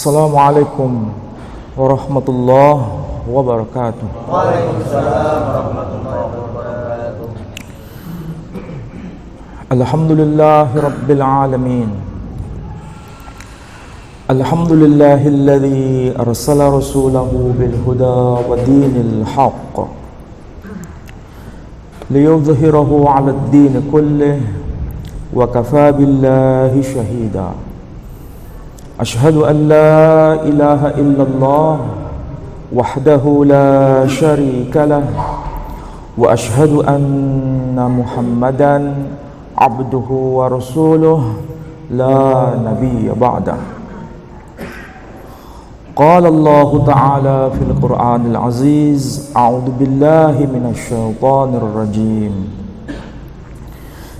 Assalamualaikum warahmatullahi wabarakatuh. Waalaikumsalam warahmatullahi wabarakatuh. Alhamdulillahi rabbil alamin. Alhamdulillahilladzi arsala rasulahu bil huda wa dinil haqq liyudhhirahu 'alad din kullih wa kafaa billahi shahida. Ashhadu an la ilaha illallah wahdahu la syarika lah wa ashhadu anna Muhammadan abduhu wa rasuluh la nabiyya ba'dah. Qala Allah ta'ala fil Qur'anil Aziz, a'udzu billahi minasy syaithanir rajim.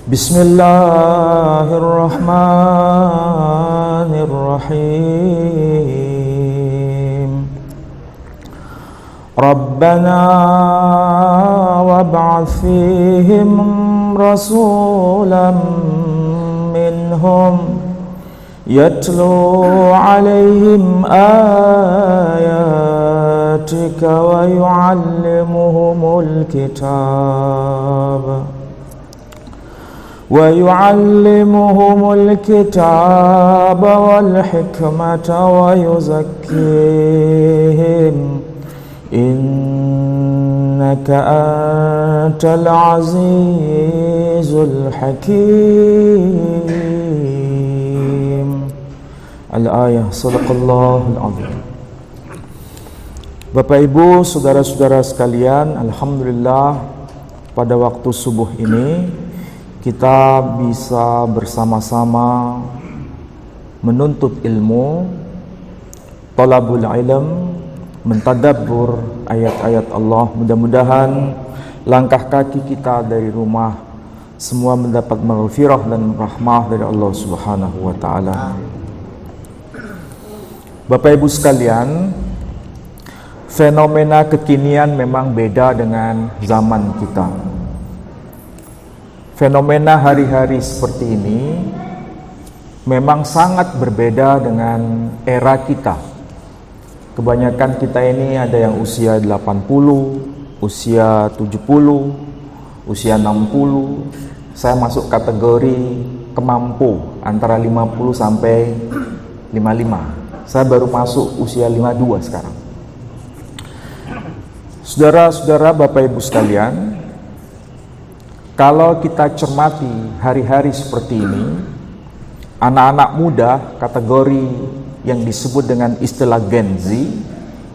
Bismillahirrahmanirrahim. Rabbana wab'ats fihim rasulan minhum yatlu 'alaihim ayatika wa yu'allimuhumul kitaba wal hikmata wa yuzakkihim innaka antal azizul hakim. Al-ayah, sadaqallahul azim. Bapak Ibu, saudara-saudara sekalian, alhamdulillah pada waktu subuh ini kita bisa bersama-sama menuntut ilmu, talabul ilm, mentadabbur ayat-ayat Allah. Mudah-mudahan langkah kaki kita dari rumah semua mendapat maghfirah dan rahmah dari Allah Subhanahu wa taala. Bapak Ibu sekalian, fenomena kekinian memang beda dengan zaman kita. Fenomena hari-hari seperti ini memang sangat berbeda dengan era kita. Kebanyakan kita ini ada yang usia 80, usia 70, usia 60. Saya masuk kategori kemampu antara 50 sampai 55. Saya baru masuk usia 52 sekarang. Saudara-saudara, Bapak Ibu sekalian, kalau kita cermati hari-hari seperti ini, anak-anak muda kategori yang disebut dengan istilah Gen Z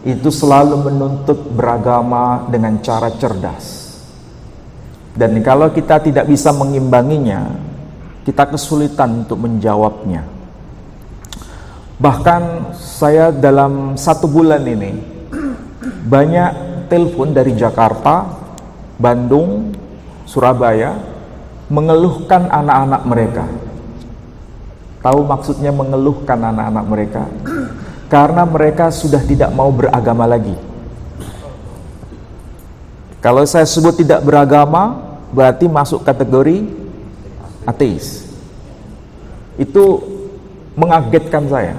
itu selalu menuntut beragama dengan cara cerdas. Dan kalau kita tidak bisa mengimbanginya, kita kesulitan untuk menjawabnya. Bahkan saya dalam 1 bulan ini banyak telepon dari Jakarta, Bandung, Surabaya mengeluhkan anak-anak mereka. Tahu maksudnya mengeluhkan anak-anak mereka? Karena mereka sudah tidak mau beragama lagi. Kalau saya sebut tidak beragama, berarti masuk kategori ateis. Itu mengagetkan saya.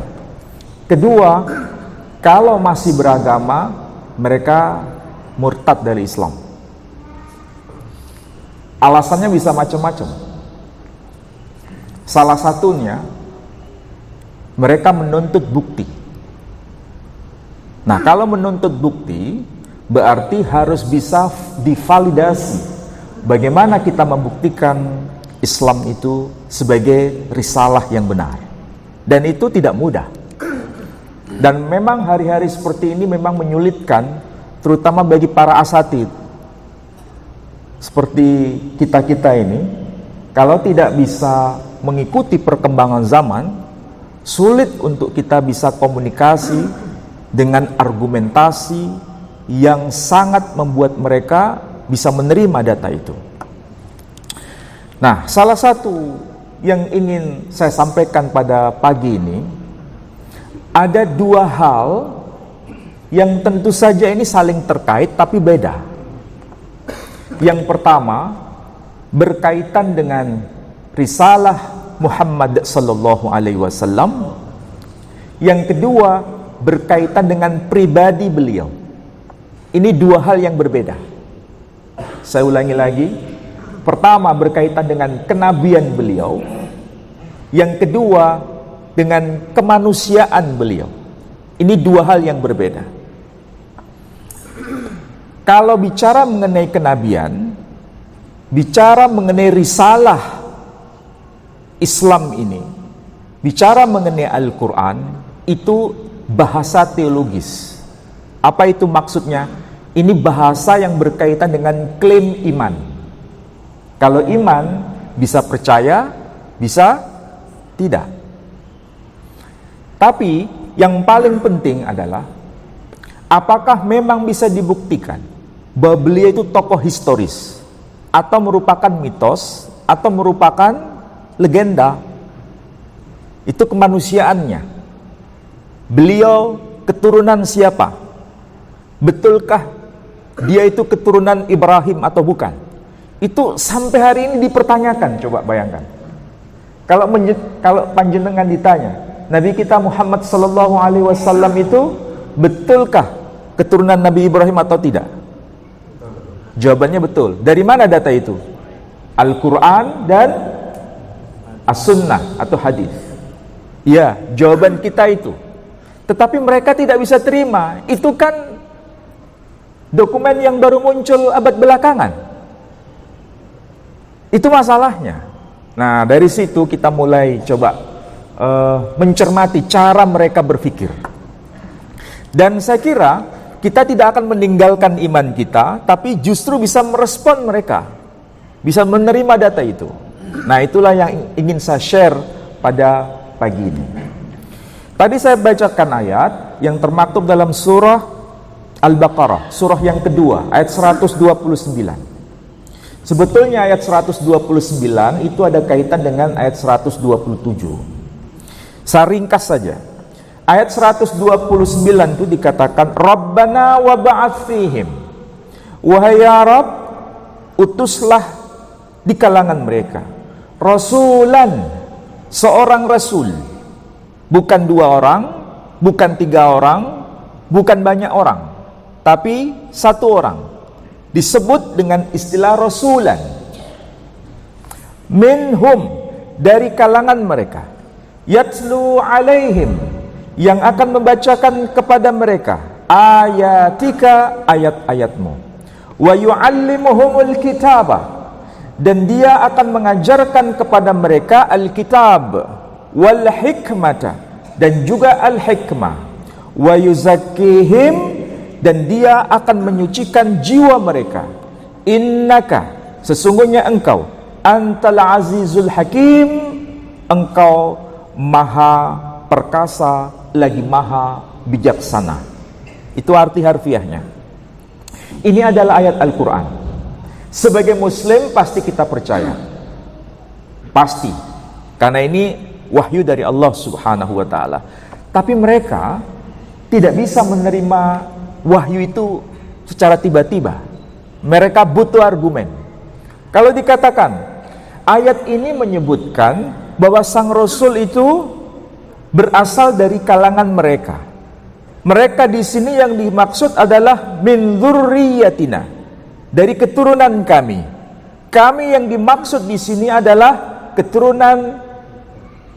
Kedua, kalau masih beragama, mereka murtad dari Islam. Alasannya bisa macam-macam. Salah satunya, mereka menuntut bukti. Nah, kalau menuntut bukti, berarti harus bisa divalidasi. Bagaimana kita membuktikan Islam itu sebagai risalah yang benar. Dan itu tidak mudah. Dan memang hari-hari seperti ini memang menyulitkan, terutama bagi para asatid. Seperti kita-kita ini, kalau tidak bisa mengikuti perkembangan zaman, sulit untuk kita bisa komunikasi dengan argumentasi yang sangat membuat mereka bisa menerima data itu. Nah, salah satu yang ingin saya sampaikan pada pagi ini, ada 2 hal yang tentu saja ini saling terkait tapi beda. Yang pertama berkaitan dengan risalah Muhammad sallallahu alaihi wasallam Yang kedua, berkaitan dengan pribadi beliau. Ini dua hal yang berbeda. Saya ulangi lagi. Pertama, berkaitan dengan kenabian beliau. Yang kedua, dengan kemanusiaan beliau. Ini dua hal yang berbeda. Kalau bicara mengenai kenabian, bicara mengenai risalah Islam ini, bicara mengenai Al-Quran, itu bahasa teologis. Apa itu maksudnya? Ini bahasa yang berkaitan dengan klaim iman. Kalau iman, bisa percaya, bisa tidak. Tapi yang paling penting adalah, apakah memang bisa dibuktikan bahwa beliau itu tokoh historis, atau merupakan mitos, atau merupakan legenda? Itu kemanusiaannya. Beliau keturunan siapa? Betulkah dia itu keturunan Ibrahim atau bukan? Itu sampai hari ini dipertanyakan. Coba bayangkan. Kalau panjenengan ditanya, Nabi kita Muhammad sallallahu alaihi wasallam itu betulkah keturunan Nabi Ibrahim atau tidak? Jawabannya betul. Dari mana data itu? Al-Quran dan As-Sunnah atau hadis. Ya, jawaban kita itu. Tetapi mereka tidak bisa terima. Itu kan dokumen yang baru muncul abad belakangan. Itu masalahnya. Nah, dari situ kita mulai coba mencermati cara mereka berpikir. Dan saya kira kita tidak akan meninggalkan iman kita, tapi justru bisa merespon mereka, bisa menerima data itu. Nah, itulah yang ingin saya share pada pagi ini. Tadi saya bacakan ayat yang termaktub dalam surah Al-Baqarah, surah yang kedua, ayat 129. Sebetulnya ayat 129 itu ada kaitan dengan ayat 127. Saya ringkas saja. Ayat 129 itu dikatakan, Rabbana wa ba'ats fihim. Wahai ya Rabb, utuslah di kalangan mereka rasulan, seorang rasul. Bukan 2 orang, bukan 3 orang, bukan banyak orang, tapi 1 orang. Disebut dengan istilah rasulan. Minhum, dari kalangan mereka. Yatlu alaihim, yang akan membacakan kepada mereka ayatika, ayat-ayatmu. Wa yu'allimuhumul kitaba, dan dia akan mengajarkan kepada mereka alkitab, wal hikmata, dan juga al-hikmah. Wa yuzakkihim, dan dia akan menyucikan jiwa mereka. Innaka, sesungguhnya engkau, antal azizul hakim, engkau maha perkasa lagi maha bijaksana. Itu arti harfiahnya. Ini adalah ayat Al-Quran. Sebagai muslim pasti kita percaya, pasti, karena ini wahyu dari Allah subhanahu wa ta'ala. Tapi mereka tidak bisa menerima wahyu itu secara tiba-tiba. Mereka butuh argumen. Kalau dikatakan ayat ini menyebutkan bahwa sang rasul itu berasal dari kalangan mereka. Mereka di sini yang dimaksud adalah min dzurriyyatina, dari keturunan kami. Kami yang dimaksud di sini adalah keturunan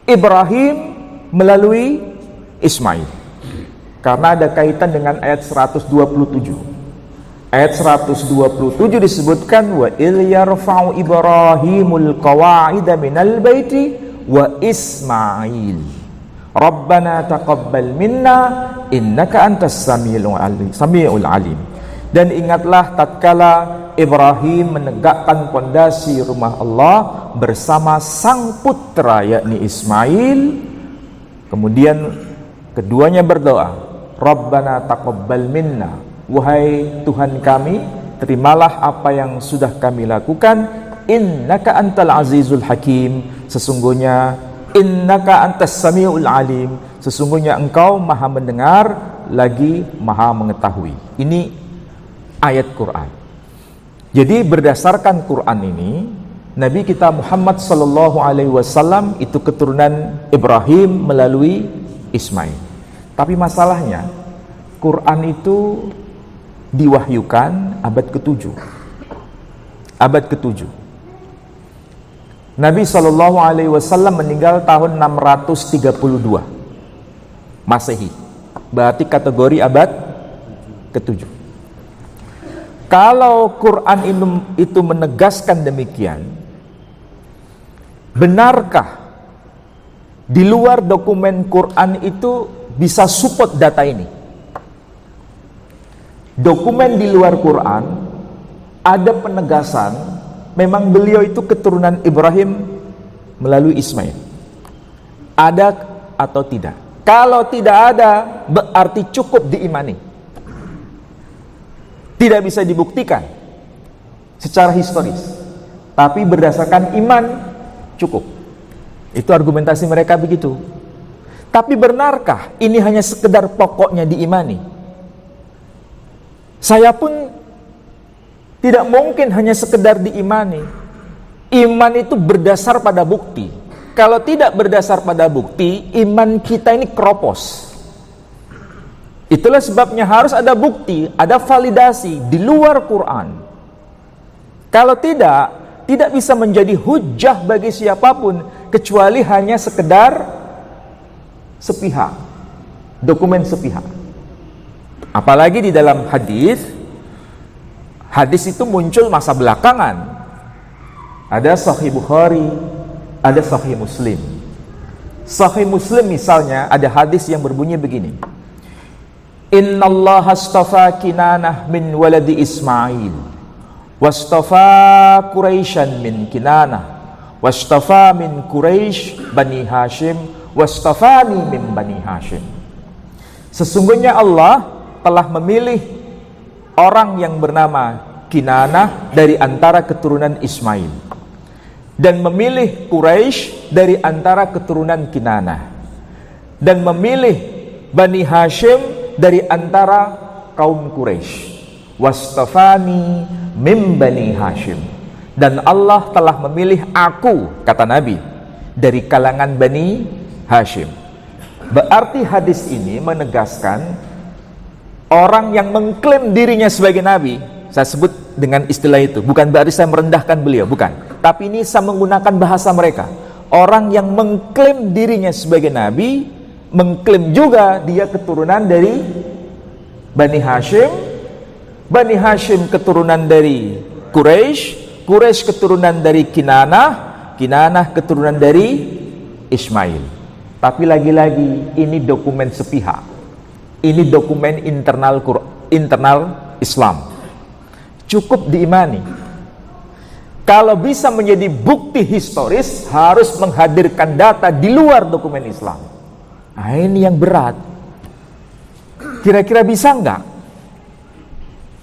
Ibrahim melalui Ismail. Karena ada kaitan dengan ayat 127. Ayat 127 disebutkan wa il yarfa'u Ibrahimul qawa'ida minal baiti wa Ismail. Rabbana taqabbal minna innaka antas samiul alim. Dan ingatlah tatkala Ibrahim menegakkan pondasi rumah Allah bersama sang putra yakni Ismail. Kemudian keduanya berdoa, Rabbana taqabbal minna, wahai Tuhan kami, terimalah apa yang sudah kami lakukan. Innaka antal azizul hakim, sesungguhnya innaka antas samiul alim, sesungguhnya engkau maha mendengar lagi maha mengetahui. Ini ayat Quran. Jadi berdasarkan Quran ini, Nabi kita Muhammad sallallahu alaihi wasallam itu keturunan Ibrahim melalui Ismail. Tapi masalahnya, Quran itu diwahyukan abad ke-7. Abad ke-7. Nabi SAW meninggal tahun 632 Masehi. Berarti kategori abad ke-7. Kalau Quran itu menegaskan demikian, benarkah di luar dokumen Quran itu bisa support data ini? Dokumen di luar Quran ada penegasan memang beliau itu keturunan Ibrahim melalui Ismail. Ada atau tidak? Kalau tidak ada, berarti cukup diimani. Tidak bisa dibuktikan secara historis, tapi berdasarkan iman cukup. Itu argumentasi mereka begitu. Tapi benarkah ini hanya sekedar pokoknya diimani? Saya pun tidak mungkin hanya sekedar diimani. Iman itu berdasar pada bukti. Kalau tidak berdasar pada bukti, iman kita ini keropos. Itulah sebabnya harus ada bukti, ada validasi di luar Quran. Kalau tidak bisa menjadi hujah bagi siapapun, kecuali hanya sekedar sepihak, dokumen sepihak. Apalagi di dalam hadis itu muncul masa belakangan. Ada Sahih Bukhari, ada Sahih Muslim. Sahih Muslim misalnya ada hadis yang berbunyi begini: Innallaha astafa Kinanah min waladi Ismail, wastafa Quraisyan min Kinanah, wastafa min Quraisy Bani Hashim, wastafani min Bani Hashim. Sesungguhnya Allah telah memilih orang yang bernama Kinanah dari antara keturunan Ismail, dan memilih Quraisy dari antara keturunan Kinanah, dan memilih Bani Hashim dari antara kaum Quraisy. Wastafani min Bani Hashim, dan Allah telah memilih aku, kata Nabi, dari kalangan Bani Hashim. Berarti hadis ini menegaskan orang yang mengklaim dirinya sebagai Nabi, saya sebut dengan istilah itu, bukan berarti saya merendahkan beliau, bukan. Tapi ini saya menggunakan bahasa mereka. Orang yang mengklaim dirinya sebagai Nabi, mengklaim juga dia keturunan dari Bani Hashim, Bani Hashim keturunan dari Quraisy, Quraisy keturunan dari Kinanah, Kinanah keturunan dari Ismail. Tapi lagi-lagi ini dokumen sepihak. Ini dokumen internal Islam. Cukup diimani. Kalau bisa menjadi bukti historis, harus menghadirkan data di luar dokumen Islam. Nah, ini yang berat. Kira-kira bisa nggak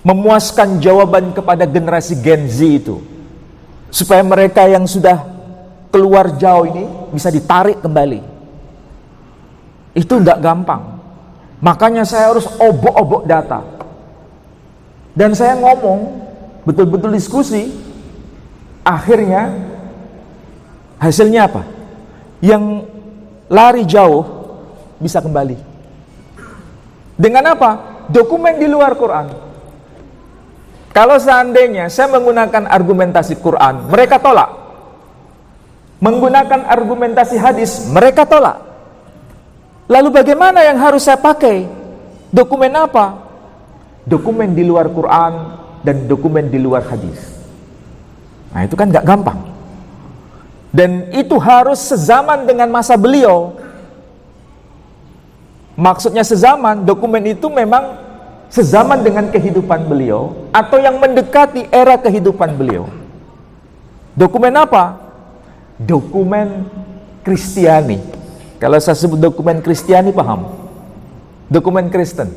memuaskan jawaban kepada generasi Gen Z itu, supaya mereka yang sudah keluar jauh ini bisa ditarik kembali? Itu nggak gampang. Makanya saya harus obok-obok data. Dan saya ngomong, betul-betul diskusi. Akhirnya hasilnya apa? Yang lari jauh bisa kembali. Dengan apa? Dokumen di luar Quran. Kalau seandainya saya menggunakan argumentasi Quran, mereka tolak. Menggunakan argumentasi hadis, mereka tolak. Lalu bagaimana yang harus saya pakai? Dokumen apa? Dokumen di luar Quran dan dokumen di luar hadis. Nah, itu kan gak gampang. Dan itu harus sezaman dengan masa beliau. Maksudnya sezaman, dokumen itu memang sezaman dengan kehidupan beliau, atau yang mendekati era kehidupan beliau. Dokumen apa? Dokumen Kristiani. Kalau saya sebut dokumen Kristiani, paham? Dokumen Kristen.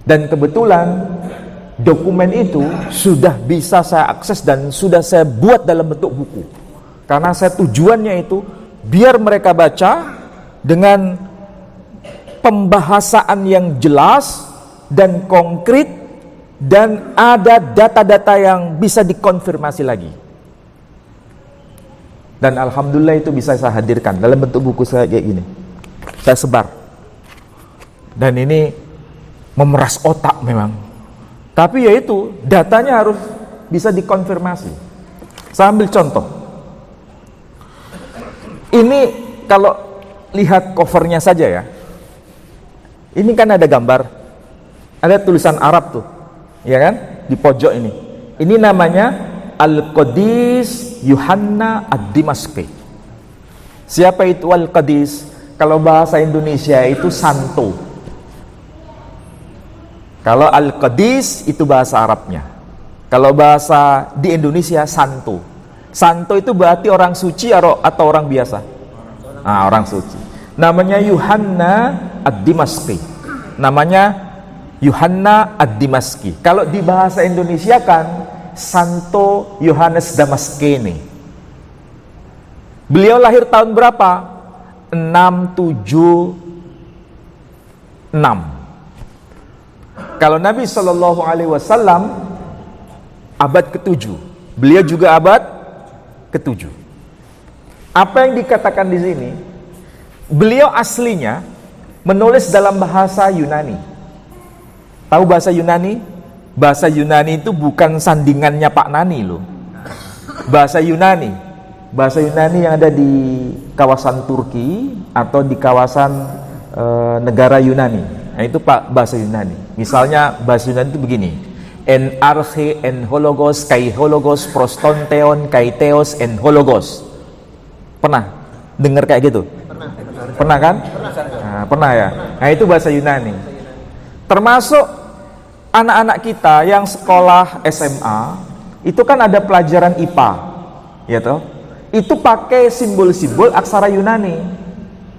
Dan kebetulan dokumen itu sudah bisa saya akses dan sudah saya buat dalam bentuk buku. Karena saya tujuannya itu biar mereka baca dengan pembahasan yang jelas dan konkret, dan ada data-data yang bisa dikonfirmasi lagi. Dan alhamdulillah itu bisa saya hadirkan dalam bentuk buku saya kayak gini. Saya sebar. Dan ini memeras otak memang. Tapi ya itu, datanya harus bisa dikonfirmasi. Saya ambil contoh. Ini kalau lihat covernya saja ya. Ini kan ada gambar, ada tulisan Arab tuh, ya kan? Di pojok ini. Ini namanya Al-Qadis Yuhanna Ad-Dimashqi. Siapa itu Al-Qadis? Kalau bahasa Indonesia itu santo. Kalau Al-Qadis itu bahasa Arabnya. Kalau bahasa di Indonesia santo. Santo itu berarti orang suci atau orang biasa? Nah, orang suci. Namanya Yuhanna Ad-Dimashqi. Namanya Yuhanna Ad-Dimashqi. Kalau di bahasa Indonesia kan Santo Yohanes Damaskene. Beliau lahir tahun berapa? 676. Kalau Nabi SAW abad ke-7, beliau juga abad ke-7. Apa yang dikatakan di sini? Beliau aslinya menulis dalam bahasa Yunani. Tahu bahasa Yunani? Bahasa Yunani itu bukan sandingannya Pak Nani loh. Bahasa Yunani yang ada di kawasan Turki atau di kawasan negara Yunani. Nah itu bahasa Yunani. Misalnya bahasa Yunani itu begini. En arche en hologos kai hologos prostonteon kai theos en hologos. Pernah dengar kayak gitu? Pernah kan? Nah, pernah ya. Nah itu bahasa Yunani. Termasuk anak-anak kita yang sekolah SMA itu kan ada pelajaran IPA, ya toh? Itu pakai simbol-simbol aksara Yunani.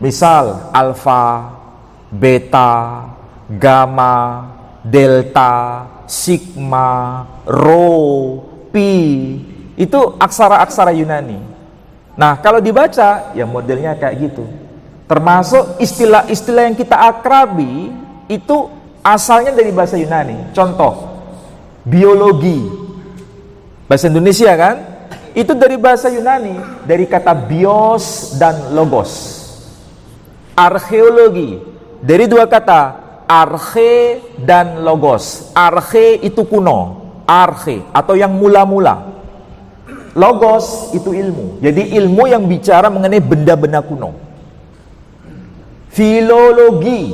Misal alfa, beta, gamma, delta, sigma, rho, pi. Itu aksara-aksara Yunani. Nah, kalau dibaca ya modelnya kayak gitu. Termasuk istilah-istilah yang kita akrabi itu asalnya dari bahasa Yunani. Contoh, biologi. Bahasa Indonesia kan? Itu dari bahasa Yunani, dari kata bios dan logos. Arkeologi, dari dua kata, arche dan logos. Arche itu kuno, arche atau yang mula-mula. Logos itu ilmu. Jadi ilmu yang bicara mengenai benda-benda kuno. Filologi,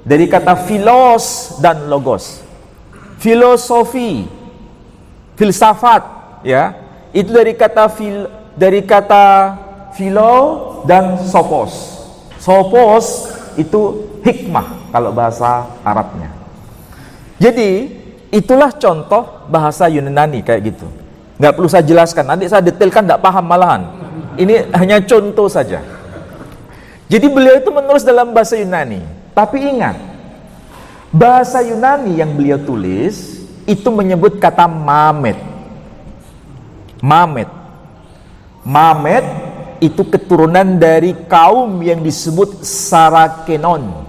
dari kata filos dan logos. Filosofi, filsafat, ya, itu dari kata filo dan sopos. Sopos itu hikmah kalau bahasa Arabnya. Jadi itulah contoh bahasa Yunani kayak gitu. Nggak perlu saya jelaskan, nanti saya detailkan nggak paham malahan. Ini hanya contoh saja. Jadi beliau itu menulis dalam bahasa Yunani. Tapi ingat, bahasa Yunani yang beliau tulis itu menyebut kata Mamet. Mamet itu keturunan dari kaum yang disebut Sarakenon.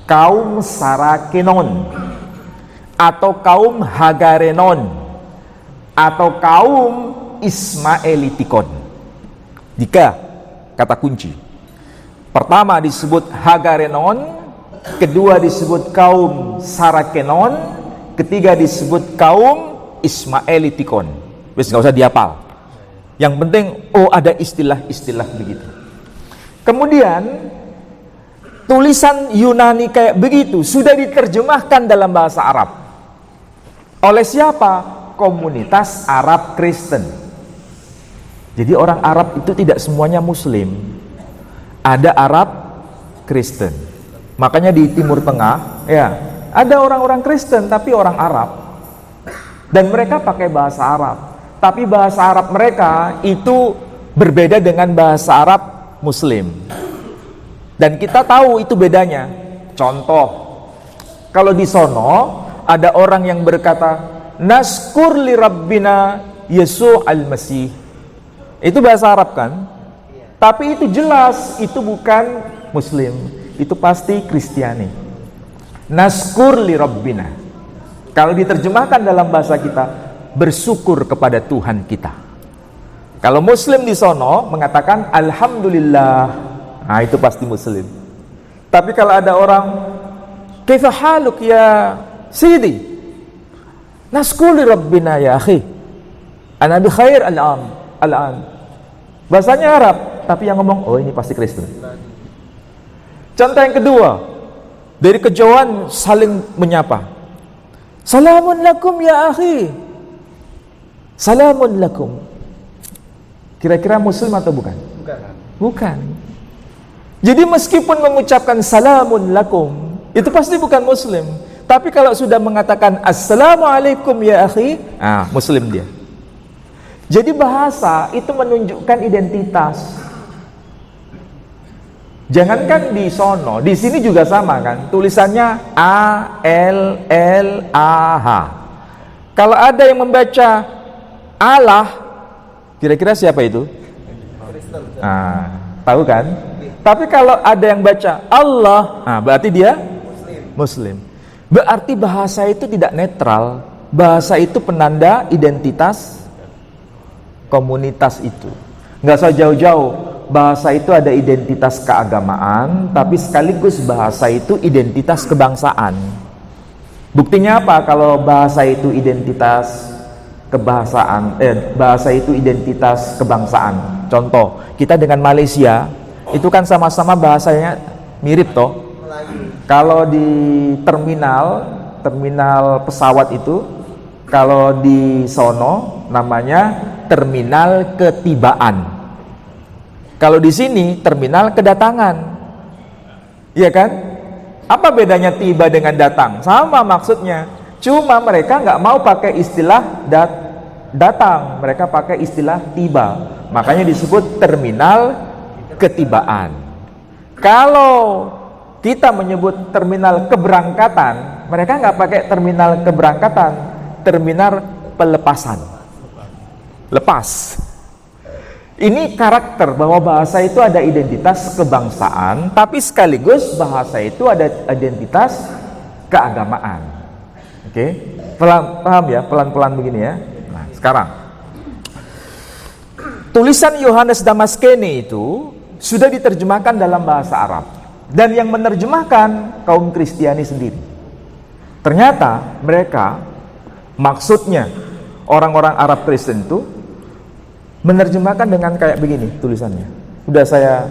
Kaum Sarakenon atau kaum Hagarenon atau kaum Ismaelitikon. Jika kata kunci pertama disebut Hagarenon, kedua disebut kaum Sarakenon, ketiga disebut kaum Ismaelitikon. Wes nggak usah dihafal. Yang penting ada istilah-istilah begitu. Kemudian tulisan Yunani kayak begitu sudah diterjemahkan dalam bahasa Arab. Oleh siapa? Komunitas Arab Kristen. Jadi orang Arab itu tidak semuanya Muslim. Ada Arab Kristen. Makanya di Timur Tengah, ya, ada orang-orang Kristen tapi orang Arab. Dan mereka pakai bahasa Arab. Tapi bahasa Arab mereka itu berbeda dengan bahasa Arab Muslim. Dan kita tahu itu bedanya. Contoh, kalau di sono ada orang yang berkata, Naskur li Rabbina Yesu al-Masih. Itu bahasa Arab kan? Tapi itu jelas, itu bukan Muslim. Itu pasti Kristiani. Naskur li Rabbina. Kalau diterjemahkan dalam bahasa kita, bersyukur kepada Tuhan kita. Kalau Muslim di sono mengatakan Alhamdulillah. Nah itu pasti Muslim. Tapi kalau ada orang, kaifa haluk ya Sidi? Naskuli Rabbina ya akhi. Ana bi khair al-an. Bahasanya Arab, tapi yang ngomong, oh ini pasti Kristen. Contoh yang kedua, dari kejauhan saling menyapa. Salamun lakum ya akhi. Salamun lakum. Kira-kira muslim atau bukan? Bukan. Jadi meskipun mengucapkan salamun lakum, itu pasti bukan muslim. Tapi kalau sudah mengatakan assalamualaikum ya akhi, muslim dia. Jadi bahasa itu menunjukkan identitas. Jangankan di sono, di sini juga sama kan? Tulisannya A L L A H. Kalau ada yang membaca Allah, kira-kira siapa itu? Tahu kan? Tapi kalau ada yang baca Allah, berarti dia Muslim. Berarti bahasa itu tidak netral. Bahasa itu penanda identitas komunitas itu. Nggak usah jauh-jauh. Bahasa itu ada identitas keagamaan, tapi sekaligus bahasa itu identitas kebangsaan. Buktinya apa kalau bahasa itu identitas kebahasaan? Bahasa itu identitas kebangsaan. Contoh, kita dengan Malaysia itu kan sama-sama bahasanya mirip toh. Kalau di terminal pesawat itu, kalau di sono namanya terminal ketibaan. Kalau di sini terminal kedatangan. Iya kan? Apa bedanya tiba dengan datang? Sama maksudnya. Cuma mereka nggak mau pakai istilah datang, mereka pakai istilah tiba. Makanya disebut terminal ketibaan. Kalau kita menyebut terminal keberangkatan, mereka nggak pakai terminal keberangkatan, terminal pelepasan. Lepas. Ini karakter bahwa bahasa itu ada identitas kebangsaan, tapi sekaligus bahasa itu ada identitas keagamaan. Oke? Paham ya? Pelan-pelan begini ya. Nah, sekarang tulisan Yohanes Damaskene itu sudah diterjemahkan dalam bahasa Arab, dan yang menerjemahkan kaum Kristiani sendiri. Ternyata mereka, maksudnya orang-orang Arab Kristen itu menerjemahkan dengan kayak begini tulisannya. Udah saya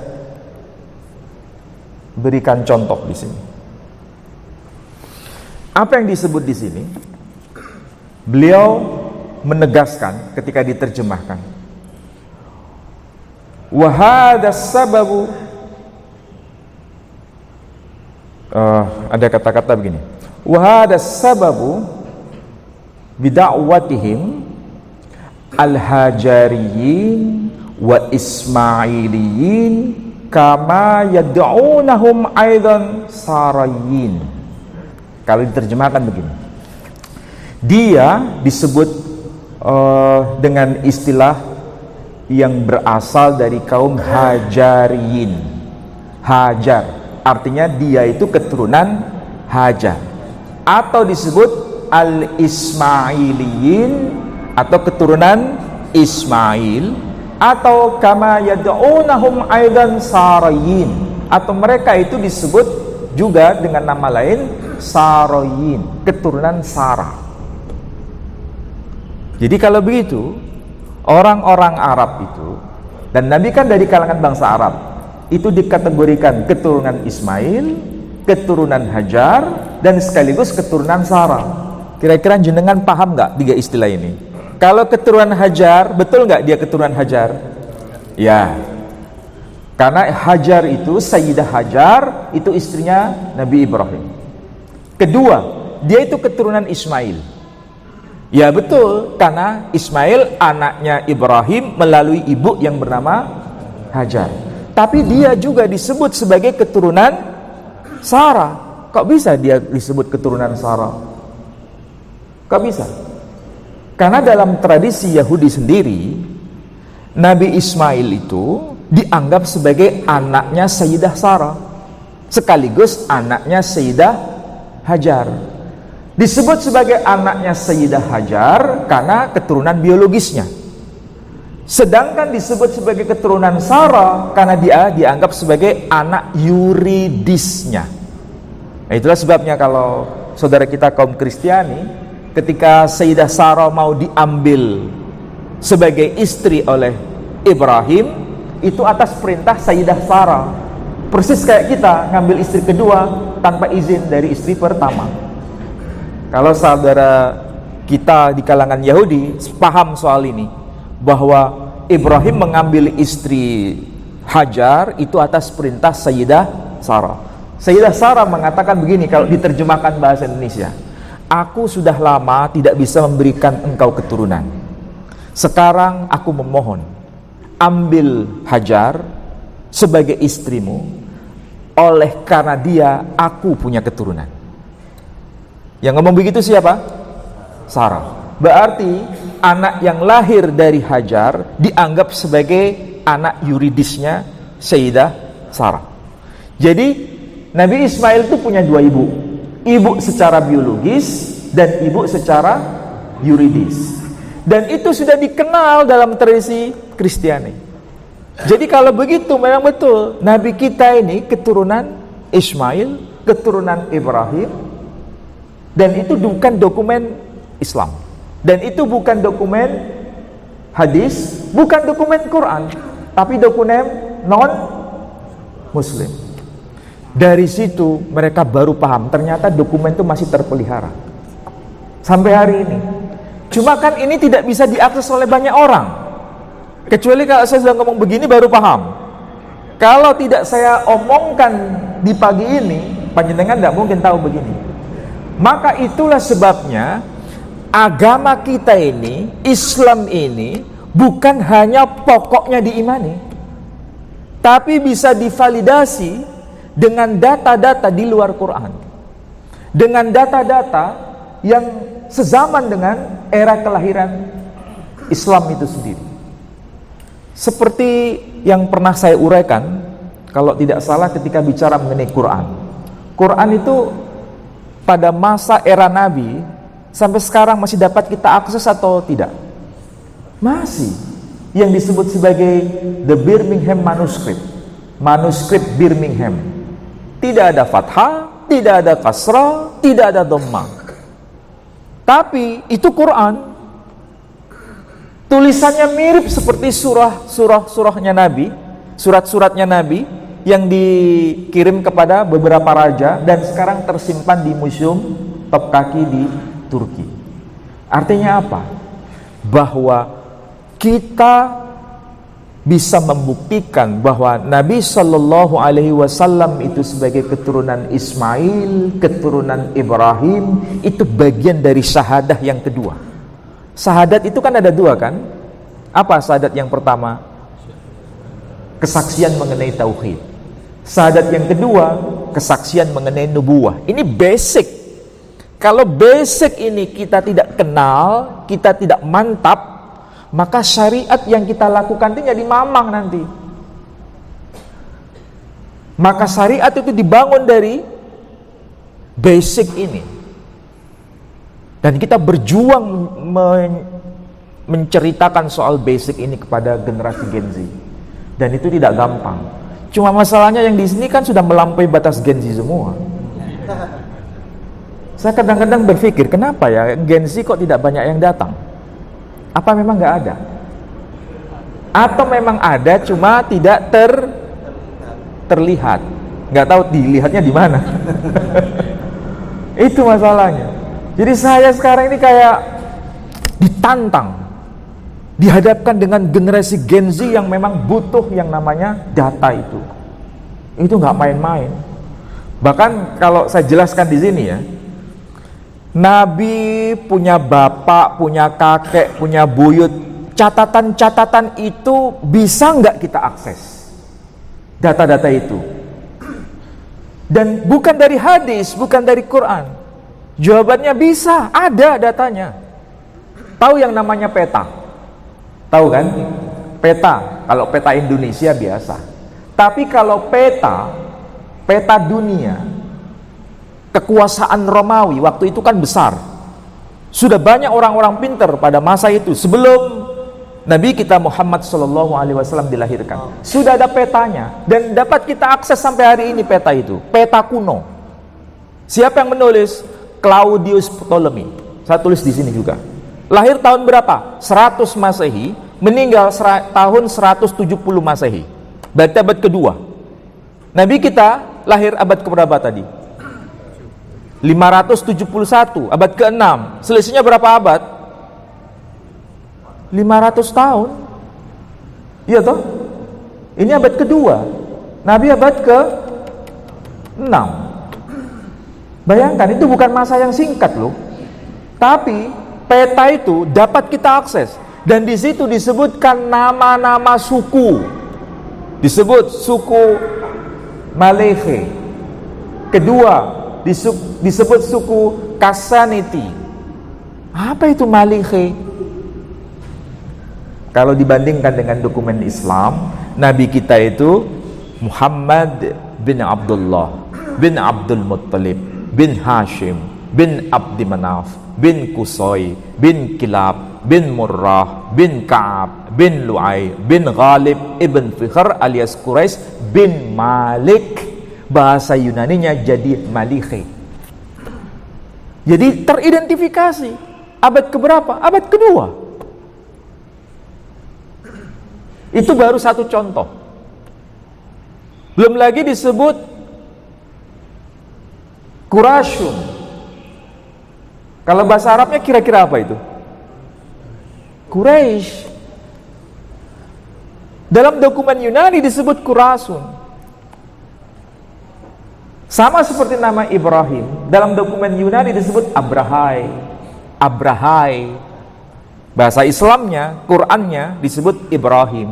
berikan contoh di sini. Apa yang disebut di sini? Beliau menegaskan ketika diterjemahkan. Wa hadha sababu, ada kata-kata begini. Wa hadha sababu bida'watihim al-hajariyin wa ismailiyin kama yad'unahum aidan sarayin. Kalau diterjemahkan begini, dia disebut dengan istilah yang berasal dari kaum Hajariyin. Hajar artinya dia itu keturunan Hajar, atau disebut al-Ismailiyin atau keturunan Ismail, atau kama yad'unahum aidan sarayin, atau mereka itu disebut juga dengan nama lain Sarayin, keturunan Sarah. Jadi kalau begitu, orang-orang Arab itu, dan Nabi kan dari kalangan bangsa Arab, itu dikategorikan keturunan Ismail, keturunan Hajar, dan sekaligus keturunan Sarah. Kira-kira jenengan paham nggak tiga istilah ini? Kalau keturunan Hajar, betul nggak dia keturunan Hajar? Ya, karena Hajar itu, Sayyidah Hajar, itu istrinya Nabi Ibrahim. Kedua, dia itu keturunan Ismail. Ya betul, karena Ismail anaknya Ibrahim melalui ibu yang bernama Hajar. Tapi dia juga disebut sebagai keturunan Sarah. Kok bisa dia disebut keturunan Sarah? Kok bisa? Karena dalam tradisi Yahudi sendiri, Nabi Ismail itu dianggap sebagai anaknya Sayyidah Sarah, sekaligus anaknya Sayyidah Hajar. Disebut sebagai anaknya Sayyidah Hajar karena keturunan biologisnya. Sedangkan disebut sebagai keturunan Sarah karena dia dianggap sebagai anak yuridisnya. Nah, itulah sebabnya kalau saudara kita kaum Kristiani, ketika Sayyidah Sarah mau diambil sebagai istri oleh Ibrahim, itu atas perintah Sayyidah Sarah. Persis kayak kita ngambil istri kedua tanpa izin dari istri pertama. Kalau saudara kita di kalangan Yahudi paham soal ini, bahwa Ibrahim mengambil istri Hajar itu atas perintah Sayyidah Sarah. Sayyidah Sarah mengatakan begini kalau diterjemahkan bahasa Indonesia, aku sudah lama tidak bisa memberikan engkau keturunan. Sekarang aku memohon, ambil Hajar sebagai istrimu, oleh karena dia aku punya keturunan. Yang ngomong begitu siapa? Sarah. Berarti anak yang lahir dari Hajar dianggap sebagai anak yuridisnya Sayyidah Sarah. Jadi Nabi Ismail itu punya dua ibu, ibu secara biologis dan ibu secara yuridis. Dan itu sudah dikenal dalam tradisi Kristiani. Jadi kalau begitu memang betul Nabi kita ini keturunan Ismail, keturunan Ibrahim, dan itu bukan dokumen Islam. Dan itu bukan dokumen hadis, bukan dokumen Quran, tapi dokumen non-Muslim. Dari situ mereka baru paham, ternyata dokumen itu masih terpelihara sampai hari ini. Cuma kan ini tidak bisa diakses oleh banyak orang. Kecuali kalau saya sudah ngomong begini baru paham. Kalau tidak saya omongkan di pagi ini, panjenengan tidak mungkin tahu begini. Maka itulah sebabnya agama kita ini, Islam ini, bukan hanya pokoknya diimani, tapi bisa divalidasi dengan data-data di luar Quran, dengan data-data yang sezaman dengan era kelahiran Islam itu sendiri. Seperti yang pernah saya uraikan, kalau tidak salah ketika bicara mengenai Quran. Quran itu pada masa era Nabi sampai sekarang masih dapat kita akses atau tidak? Masih. Yang disebut sebagai The Birmingham Manuscript, manuskrip Birmingham. Tidak ada fathah, tidak ada kasrah, tidak ada dhammah. Tapi itu Quran. Tulisannya mirip seperti surahnya Nabi, surat-suratnya Nabi yang dikirim kepada beberapa raja dan sekarang tersimpan di museum Topkaki di Turki. Artinya apa? Bahwa kita bisa membuktikan bahwa Nabi Shallallahu Alaihi Wasallam itu sebagai keturunan Ismail, keturunan Ibrahim, itu bagian dari syahadah yang kedua. Syahadat itu kan ada dua kan? Apa syahadat yang pertama? Kesaksian mengenai tauhid. Syahadat yang kedua, kesaksian mengenai nubuwah. Ini basic. Kalau basic ini kita tidak kenal, kita tidak mantap, maka syariat yang kita lakukan itu jadi mamang nanti. Maka syariat itu dibangun dari basic ini. Dan kita berjuang menceritakan soal basic ini kepada generasi Gen Z. Dan itu tidak gampang. Cuma masalahnya yang di sini kan sudah melampaui batas Gen Z semua. Saya kadang-kadang berpikir, kenapa ya Gen Z kok tidak banyak yang datang? Apa memang nggak ada? Atau memang ada cuma tidak terlihat? Nggak tahu dilihatnya di mana. Itu masalahnya. Jadi saya sekarang ini kayak ditantang, dihadapkan dengan generasi Gen Z yang memang butuh yang namanya data itu. Itu nggak main-main. Bahkan kalau saya jelaskan di sini ya, Nabi punya bapak, punya kakek, punya buyut. Catatan-catatan itu bisa nggak kita akses? Data-data itu. Dan bukan dari hadis, bukan dari Quran. Jawabannya bisa, ada datanya. Tahu yang namanya peta? Tahu kan? Peta, kalau peta Indonesia biasa. Tapi kalau peta dunia, kekuasaan Romawi waktu itu kan besar. Sudah banyak orang-orang pintar pada masa itu sebelum Nabi kita Muhammad SAW dilahirkan. Sudah ada petanya dan dapat kita akses sampai hari ini peta itu, peta kuno. Siapa yang menulis? Claudius Ptolemy. Saya tulis di sini juga. Lahir tahun berapa? 100 Masehi, meninggal tahun 170 Masehi. Berarti abad kedua. Nabi kita lahir abad keberapa tadi? 571, abad ke-6. Selisihnya berapa abad? 500 tahun. Iya toh? Ini abad kedua. Nabi abad ke-6. Bayangkan, itu bukan masa yang singkat loh. Tapi peta itu dapat kita akses. Dan di situ disebutkan nama-nama suku. Disebut suku Malehe. Kedua, disebut suku Kasaniti. Apa itu Malehe? Kalau dibandingkan dengan dokumen Islam, Nabi kita itu Muhammad bin Abdullah bin Abdul Muttalib bin Hashim bin Abdi Manaf bin Qusay bin Kilab bin Murrah bin Ka'ab bin Lu'ay bin Ghalib ibn Fikhr alias Quraisy bin Malik. Bahasa Yunaninya jadi Malikhe. Jadi teridentifikasi. Abad keberapa? Abad kedua. Itu baru satu contoh. Belum lagi disebut Quraisyun. Kalau bahasa Arabnya kira-kira apa itu? Quraisy. Dalam dokumen Yunani disebut Quraisyun. Sama seperti nama Ibrahim, dalam dokumen Yunani disebut Abrahai. Abrahai. Bahasa Islamnya, Qurannya disebut Ibrahim.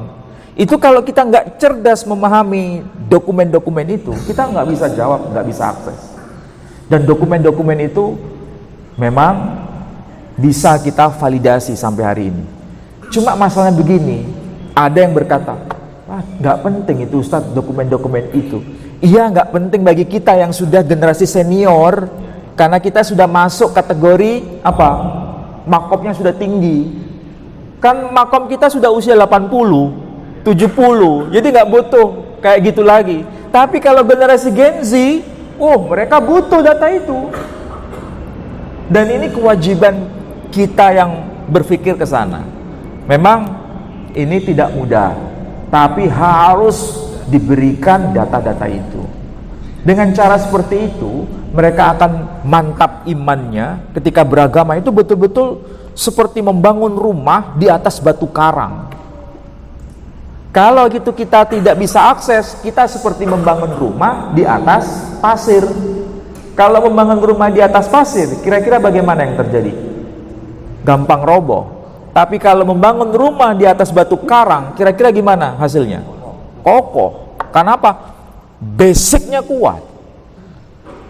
Itu kalau kita nggak cerdas memahami dokumen-dokumen itu, kita nggak bisa jawab, nggak bisa akses. Dan dokumen-dokumen itu memang bisa kita validasi sampai hari ini. Cuma masalahnya begini, ada yang berkata, nggak penting itu Ustaz dokumen-dokumen itu. Iya, nggak penting bagi kita yang sudah generasi senior, karena kita sudah masuk kategori apa? Makomnya sudah tinggi. Kan makom kita sudah usia 80, 70, jadi nggak butuh kayak gitu lagi. Tapi kalau generasi Gen Z, mereka butuh data itu. Dan ini kewajiban kita yang berpikir ke sana. Memang ini tidak mudah, tapi harus diberikan data-data itu. Dengan cara seperti itu, mereka akan mantap imannya ketika beragama itu betul-betul seperti membangun rumah di atas batu karang. Kalau gitu kita tidak bisa akses, kita seperti membangun rumah di atas pasir. Kalau membangun rumah di atas pasir, kira-kira bagaimana yang terjadi? Gampang roboh. Tapi kalau membangun rumah di atas batu karang, kira-kira gimana hasilnya? Kokoh. Karena apa? Basicnya kuat.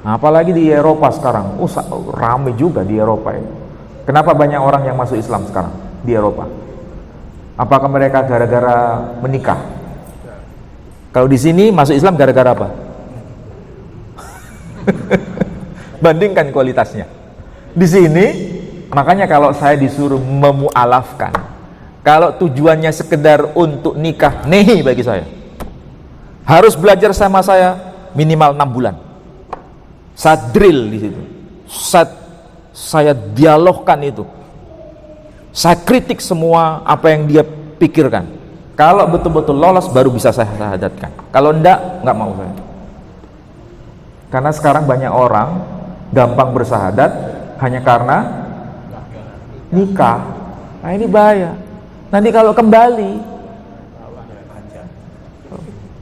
Apalagi di Eropa sekarang, ramai juga di Eropa ini. Kenapa banyak orang yang masuk Islam sekarang di Eropa? Apakah mereka gara-gara menikah? Kalau di sini masuk Islam gara-gara apa? Bandingkan kualitasnya. Di sini, makanya kalau saya disuruh memualafkan, kalau tujuannya sekedar untuk nikah, nehi bagi saya. Harus belajar sama saya minimal 6 bulan. Saya drill di situ. Saya dialogkan itu. Saya kritik semua apa yang dia pikirkan. Kalau betul-betul lolos baru bisa saya syahadatkan. Kalau enggak mau saya. Karena sekarang banyak orang gampang bersahadat hanya karena nikah. Nah ini bahaya. Nanti kalau kembali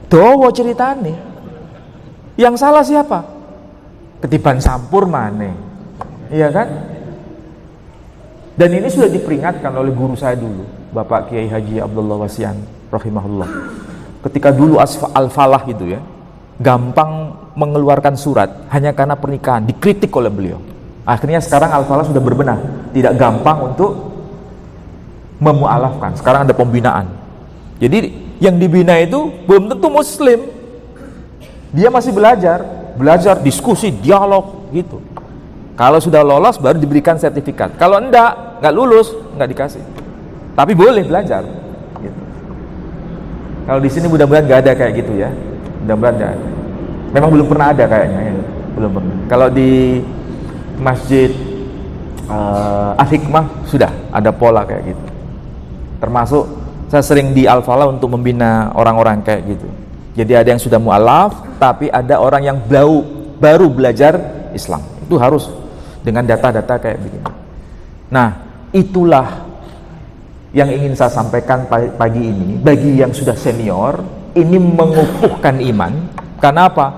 dowo ceritane. Yang salah siapa? Ketiban sampur maneh. Iya kan? Dan ini sudah diperingatkan oleh guru saya dulu, Bapak Kiai Haji Abdullah Wasian rahimahullah. Ketika dulu Al-Falah gitu ya, gampang mengeluarkan surat hanya karena pernikahan, dikritik oleh beliau. Akhirnya sekarang Al-Falah sudah berbenah, tidak gampang untuk memualafkan. Sekarang ada pembinaan. Jadi yang dibina itu belum tentu muslim. Dia masih belajar diskusi, dialog gitu. Kalau sudah lolos baru diberikan sertifikat. Kalau enggak lulus, enggak dikasih. Tapi boleh belajar. Gitu. Kalau di sini mudah-mudahan nggak ada kayak gitu ya. Mudah-mudahan nggak ada. Memang belum pernah ada kayaknya, ya. Belum pernah. Kalau di Masjid Al-Hikmah sudah ada pola kayak gitu. Termasuk saya sering di Al-Falah untuk membina orang-orang kayak gitu. Jadi ada yang sudah mu'alaf, tapi ada orang yang baru belajar Islam. Itu harus dengan data-data kayak begini. Nah, itulah yang ingin saya sampaikan pagi ini. Bagi yang sudah senior, ini mengukuhkan iman. Karena apa?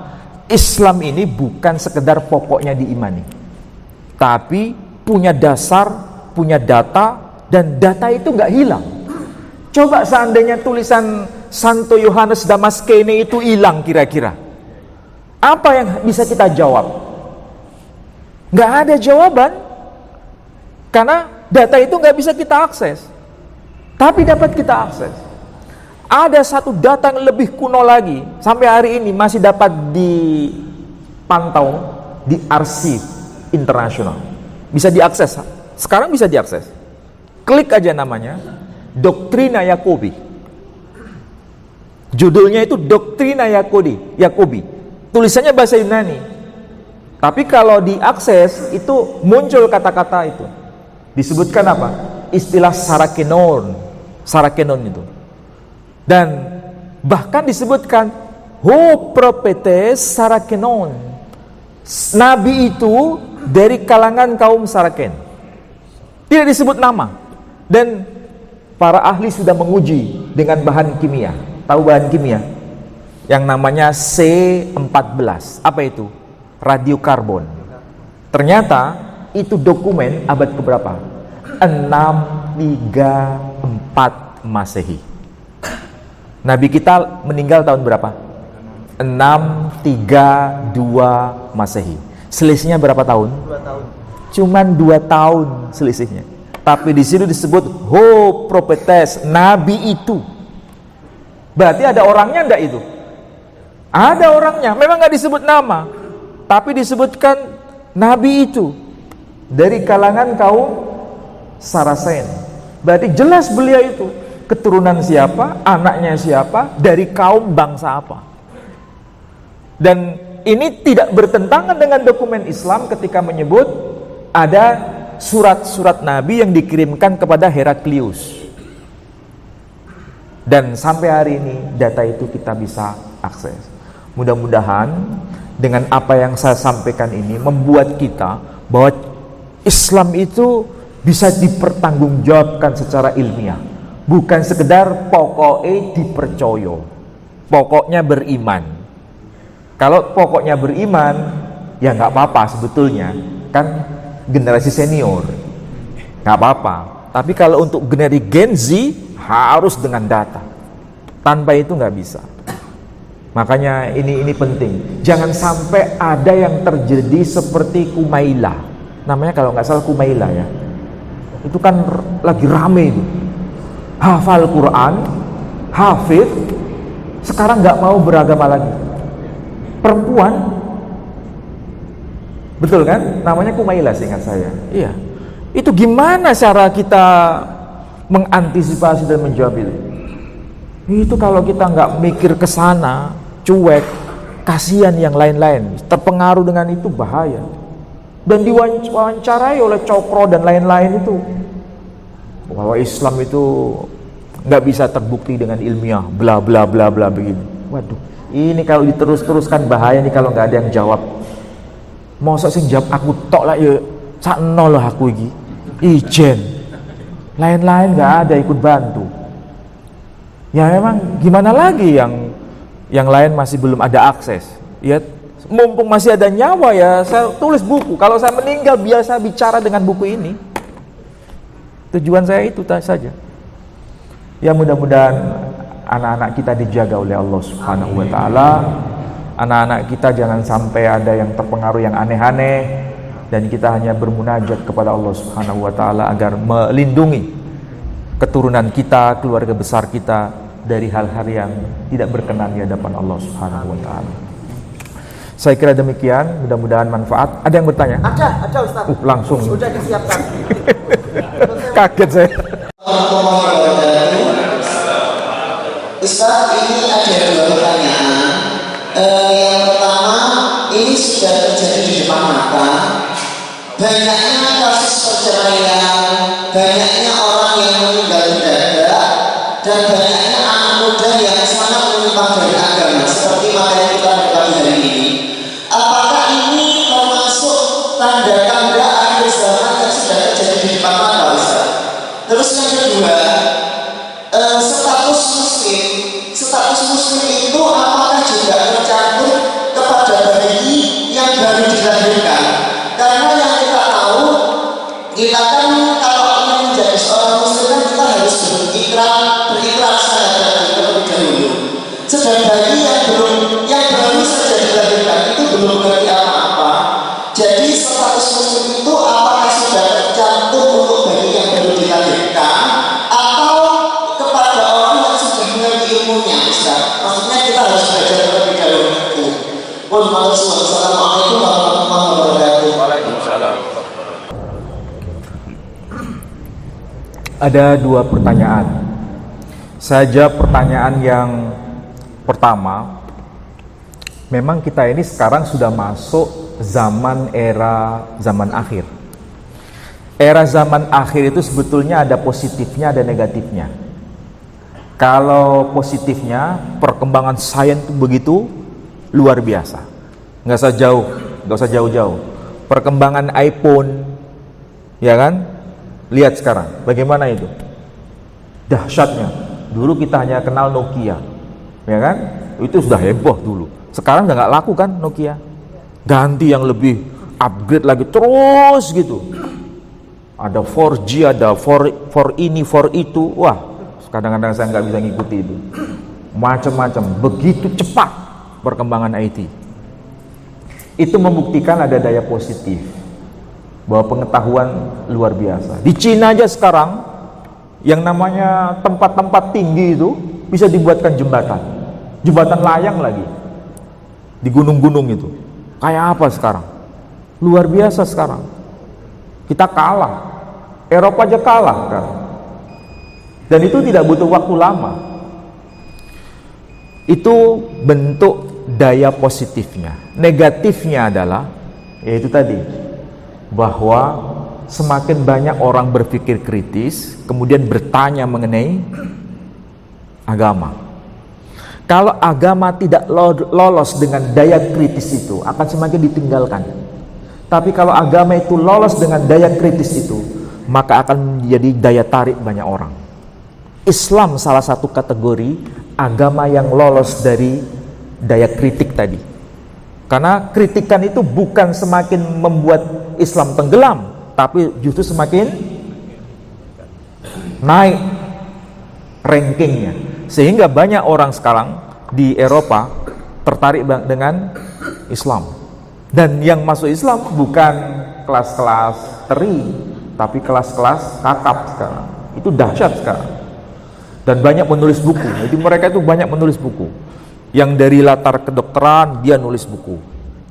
Islam ini bukan sekedar pokoknya diimani, tapi punya dasar, punya data, dan data itu nggak hilang. Coba seandainya tulisan Santo Yohanes Damaskene itu hilang kira-kira, apa yang bisa kita jawab? Nggak ada jawaban, karena data itu nggak bisa kita akses, tapi dapat kita akses. Ada satu data yang lebih kuno lagi, sampai hari ini masih dapat dipantau di arsip internasional, bisa diakses. Sekarang bisa diakses. Klik aja namanya, Doktrina Yakobi. Judulnya itu Doktrina Yakobi. Tulisannya bahasa Yunani. Tapi kalau diakses itu muncul kata-kata itu. Disebutkan apa? Istilah Sarakenon itu. Dan bahkan disebutkan Ho Propetes Sarakenon. Nabi itu dari kalangan kaum Saraken. Tidak disebut nama. Dan para ahli sudah menguji dengan bahan kimia. Tahu bahan kimia? Yang namanya C14. Apa itu? Radiokarbon. Ternyata itu dokumen abad keberapa? 634 Masehi. Nabi kita meninggal tahun berapa? 632 Masehi. Selisihnya berapa tahun? 2 tahun. Cuman 2 tahun selisihnya. Tapi di sini disebut Ho Propetes, Nabi itu. Berarti ada orangnya enggak itu? Ada orangnya, memang nggak disebut nama, tapi disebutkan Nabi itu dari kalangan kaum Sarasen. Berarti jelas beliau itu keturunan siapa, anaknya siapa, dari kaum bangsa apa. Dan ini tidak bertentangan dengan dokumen Islam ketika menyebut ada surat-surat Nabi yang dikirimkan kepada Heraklius. Dan sampai hari ini data itu kita bisa akses. Mudah-mudahan dengan apa yang saya sampaikan ini membuat kita bahwa Islam itu bisa dipertanggungjawabkan secara ilmiah. Bukan sekedar pokoknya dipercaya, pokoknya beriman. Kalau pokoknya beriman, ya nggak apa-apa sebetulnya, kan generasi senior, nggak apa-apa. Tapi kalau untuk generasi Gen Z harus dengan data. Tanpa itu nggak bisa. Makanya ini penting. Jangan sampai ada yang terjadi seperti Kumaila. Namanya kalau nggak salah Kumaila ya. Itu kan lagi rame itu. Hafal Quran, hafid, sekarang nggak mau beragama lagi. Perempuan, betul kan? Namanya Kumaila seingat saya. Iya. Itu gimana cara kita mengantisipasi dan menjawab itu? Itu kalau kita nggak mikir ke sana, cuek, kasihan yang lain-lain, terpengaruh dengan itu bahaya. Dan diwawancarai oleh Cokro dan lain-lain itu bahwa Islam itu nggak bisa terbukti dengan ilmiah, bla bla bla bla begini. Waduh, ini kalau diterus-teruskan bahaya nih kalau nggak ada yang jawab. Masa sing jawab aku tok lah ya, sakno loh aku iki. Ijen. Lain-lain nggak ada ikut bantu. Ya memang gimana lagi yang lain masih belum ada akses. Ya mumpung masih ada nyawa ya saya tulis buku. Kalau saya meninggal biasa bicara dengan buku ini. Tujuan saya itu saja. Ya mudah-mudahan anak-anak kita dijaga oleh Allah Subhanahu wa taala. Anak-anak kita jangan sampai ada yang terpengaruh yang aneh-aneh, dan kita hanya bermunajat kepada Allah Subhanahu wa taala agar melindungi keturunan kita, keluarga besar kita dari hal-hal yang tidak berkenan di hadapan Allah Subhanahu wa taala. Saya kira demikian, mudah-mudahan manfaat. Ada yang bertanya? Ada Ustaz. Langsung. Sudah disiapkan. Kaget saya. warahmatullahi wabarakatuh. Ustaz, ini ada dua pertanyaan. Yang pertama, ini sudah terjadi di depan mata. Banyaknya kasus perceraian, banyaknya orang yang meninggal mendadak, dan banyaknya anak muda yang sangat menyimpang dari agama, seperti materi kita berbagi hari ini. Apakah ini termasuk tanda-tanda akhir zaman yang sudah terjadi di depan mata, Ustaz? Terus yang kedua, status muslim itu apakah juga tercampur kepada bayi yang baru dilahirkan? Karena yang kita tahu, kita kan kalau ingin menjadi seorang muslim kan kita harus berikrar syahadat terlebih dahulu. Sedang bayi yang baru saja dilahirkan itu belum mengerti apa-apa. Jadi status muslim itu apakah sudah tercantum untuk bayi yang baru dilahirkan atau kepada orang yang sudah mengerti ilmunya, Ustaz? Maksudnya kita harus belajar terlebih dahulu. Wassalamualaikum warahmatullahi wabarakatuh. Waalaikumsalam. Ada dua pertanyaan. Saja pertanyaan yang pertama, memang kita ini sekarang sudah masuk zaman akhir. Era zaman akhir itu sebetulnya ada positifnya, ada negatifnya. Kalau positifnya, perkembangan sains itu begitu luar biasa. Nggak usah jauh-jauh. Perkembangan iPhone, ya kan? Lihat sekarang, bagaimana itu? Dahsyatnya. Dulu kita hanya kenal Nokia, ya kan? Itu sudah heboh dulu. Sekarang udah nggak laku kan Nokia? Ganti yang lebih upgrade lagi terus gitu. Ada 4G, ada 4 ini, 4 itu. Wah, kadang-kadang saya nggak bisa ngikuti itu. Macam-macam, begitu cepat perkembangan IT. Itu membuktikan ada daya positif, bahwa pengetahuan luar biasa. Di Cina aja sekarang, yang namanya tempat-tempat tinggi itu bisa dibuatkan jembatan layang lagi di gunung-gunung itu. Kayak apa sekarang? Luar biasa sekarang. Kita kalah, Eropa aja kalah kan. Dan itu tidak butuh waktu lama. Itu bentuk daya positifnya. Negatifnya adalah, yaitu tadi, bahwa semakin banyak orang berpikir kritis, kemudian bertanya mengenai agama. Kalau agama tidak lolos dengan daya kritis itu, akan semakin ditinggalkan. Tapi kalau agama itu lolos dengan daya kritis itu, maka akan menjadi daya tarik banyak orang. Islam salah satu kategori agama yang lolos dari daya kritik tadi. Karena kritikan itu bukan semakin membuat Islam tenggelam, tapi justru semakin naik rankingnya. Sehingga banyak orang sekarang di Eropa tertarik dengan Islam. Dan yang masuk Islam bukan kelas-kelas teri, tapi kelas-kelas kakap sekarang. Itu dahsyat sekarang. Dan banyak menulis buku. Jadi mereka itu banyak menulis buku. Yang dari latar kedokteran dia nulis buku.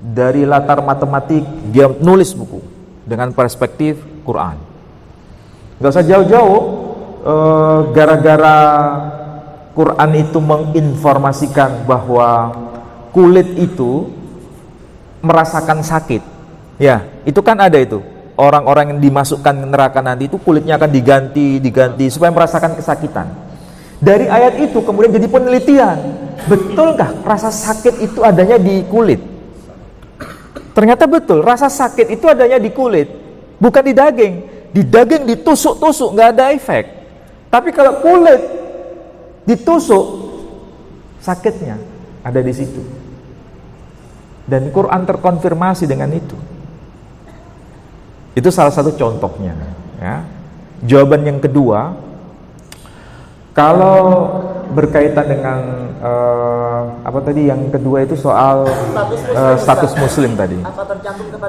Dari latar matematik dia nulis buku dengan perspektif Quran. Gak usah jauh-jauh, gara-gara Quran itu menginformasikan bahwa kulit itu merasakan sakit. Ya, itu kan ada itu. Orang-orang yang dimasukkan ke neraka nanti itu kulitnya akan diganti supaya merasakan kesakitan. Dari ayat itu kemudian jadi penelitian. Betulkah rasa sakit itu adanya di kulit? Ternyata betul, rasa sakit itu adanya di kulit, bukan di daging. Di daging ditusuk-tusuk nggak ada efek. Tapi kalau kulit ditusuk, sakitnya ada di situ. Dan Quran terkonfirmasi dengan itu. Itu salah satu contohnya. Ya. Jawaban yang kedua, kalau berkaitan dengan apa tadi yang kedua itu soal status muslim tadi.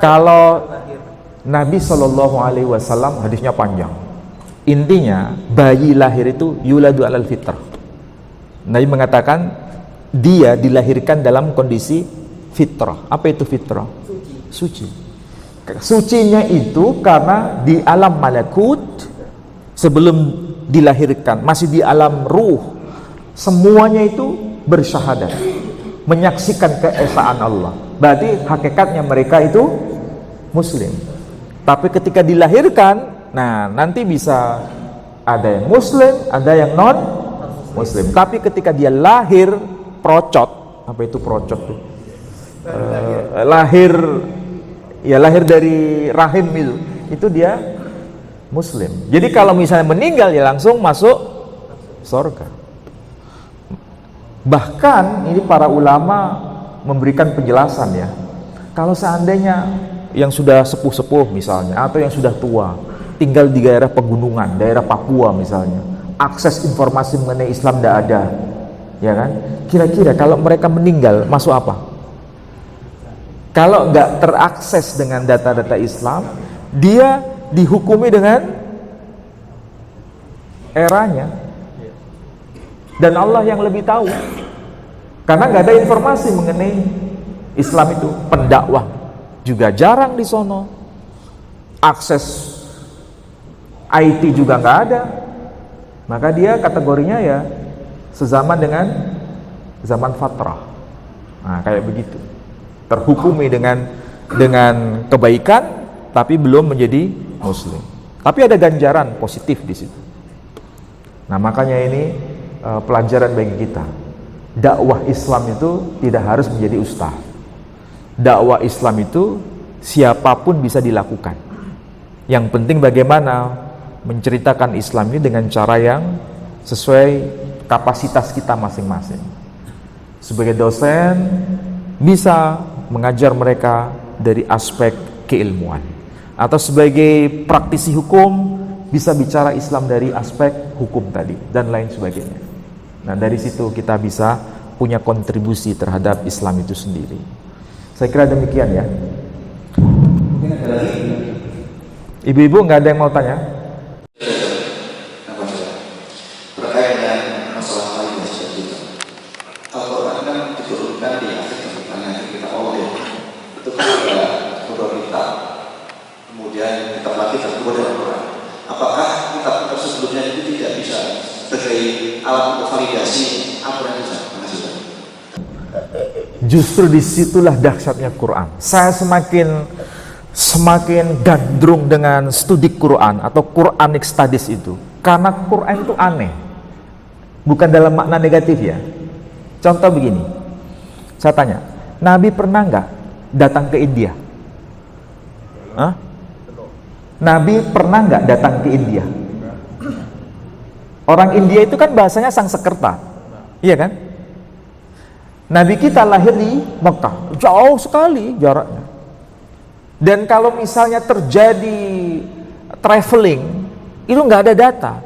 Kalau Nabi SAW hadisnya panjang. Intinya bayi lahir itu yuladu alal fitrah. Nabi mengatakan dia dilahirkan dalam kondisi fitrah. Apa itu fitrah? Suci. Sucinya itu karena di alam malakut sebelum dilahirkan, masih di alam ruh, semuanya itu bersyahadat, menyaksikan keesaan Allah. Berarti hakikatnya mereka itu muslim. Tapi ketika dilahirkan, nah nanti bisa ada yang muslim, ada yang non muslim. Tapi ketika dia lahir procot, apa itu procot tuh? Lahir dari rahim itu dia muslim. Jadi kalau misalnya meninggal ya langsung masuk surga. Bahkan ini para ulama memberikan penjelasan ya, kalau seandainya yang sudah sepuh-sepuh misalnya, atau yang sudah tua, tinggal di daerah pegunungan, daerah Papua misalnya, akses informasi mengenai Islam tidak ada, ya kan? Kira-kira kalau mereka meninggal masuk apa? Kalau nggak terakses dengan data-data Islam, dia dihukumi dengan eranya, dan Allah yang lebih tahu, karena nggak ada informasi mengenai Islam itu. Pendakwah juga jarang di sono, akses IT juga nggak ada, maka dia kategorinya ya sezaman dengan zaman fatrah. Nah, kayak begitu, terhukumi dengan kebaikan, tapi belum menjadi muslim. Tapi ada ganjaran positif di situ. Nah, makanya ini pelajaran bagi kita. Dakwah Islam itu tidak harus menjadi ustaz. Dakwah Islam itu siapapun bisa dilakukan. Yang penting bagaimana menceritakan Islam ini dengan cara yang sesuai kapasitas kita masing-masing. Sebagai dosen bisa mengajar mereka dari aspek keilmuan, atau sebagai praktisi hukum bisa bicara Islam dari aspek hukum tadi dan lain sebagainya. Nah, dari situ kita bisa punya kontribusi terhadap Islam itu sendiri. Saya kira demikian ya. Mungkin ada lagi. Ibu-ibu nggak ada yang mau tanya? Terkait dengan masalah lain seperti itu. Al-Quran kan diturunkan di akhir kehidupannya kita Allah ya. Itu kan ada beberapa kitab, kemudian kitab lagi kemudian Al-Quran. Apakah kitab sebelumnya itu tidak bisa sebagai alat untuk validasi Al-Quran itu? Justru disitulah dahsyatnya Quran. Saya semakin gandrung dengan studi Quran atau Quranic studies itu, karena Quran itu aneh, bukan dalam makna negatif ya. Contoh begini, saya tanya, Nabi pernah nggak datang ke India? Hah? Nabi pernah nggak datang ke India? Orang India itu kan bahasanya Sangsekerta, iya kan? Nabi kita lahir di Mekah, jauh sekali jaraknya. Dan kalau misalnya terjadi traveling, itu nggak ada data.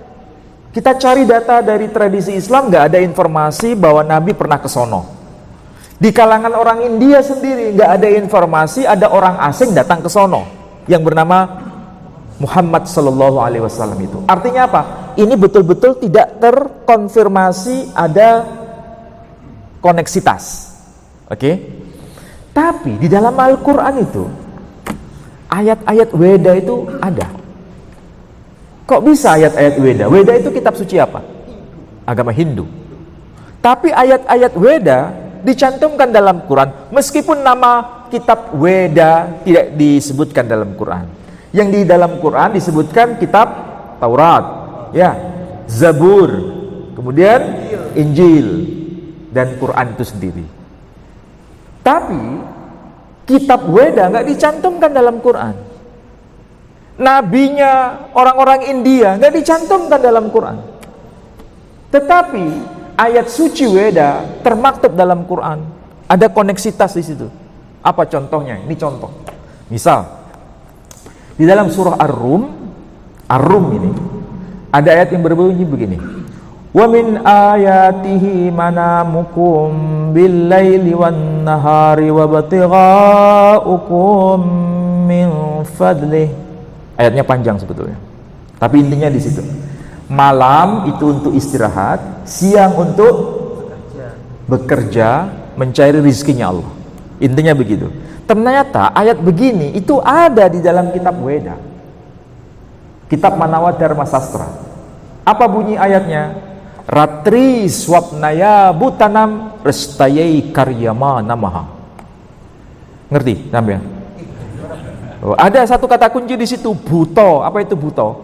Kita cari data dari tradisi Islam, nggak ada informasi bahwa Nabi pernah ke sono. Di kalangan orang India sendiri nggak ada informasi ada orang asing datang ke sono yang bernama Muhammad Sallallahu Alaihi Wasallam itu. Artinya apa? Ini betul-betul tidak terkonfirmasi ada koneksitas. Oke? Tapi di dalam Al-Quran itu ayat-ayat Weda itu ada. Kok bisa ayat-ayat Weda? Weda itu kitab suci apa? Agama Hindu. Tapi ayat-ayat Weda dicantumkan dalam Quran, meskipun nama kitab Weda tidak disebutkan dalam Quran. Yang di dalam Quran disebutkan kitab Taurat, ya, Zabur, kemudian Injil, dan Quran itu sendiri. Tapi kitab Weda nggak dicantumkan dalam Quran. Nabinya orang-orang India nggak dicantumkan dalam Quran. Tetapi ayat suci Weda termaktub dalam Quran. Ada koneksitas di situ. Apa contohnya? Ini contoh. Misal di dalam surah Ar-Rum ini ada ayat yang berbunyi begini. Wa min ayatihi manamukum bil laili wan nahari wa batigaukum min fadlih. Ayatnya panjang sebetulnya, tapi intinya di situ. Malam itu untuk istirahat, siang untuk bekerja mencari rizkinya Allah. Intinya begitu. Ternyata ayat begini itu ada di dalam kitab Weda, kitab Manawat Dharma Sastra. Apa bunyi ayatnya? Ratri swapnaya butanam restayai karyama namaha. Ngerti sampean? Oh, ada satu kata kunci di situ, buto. Apa itu buto?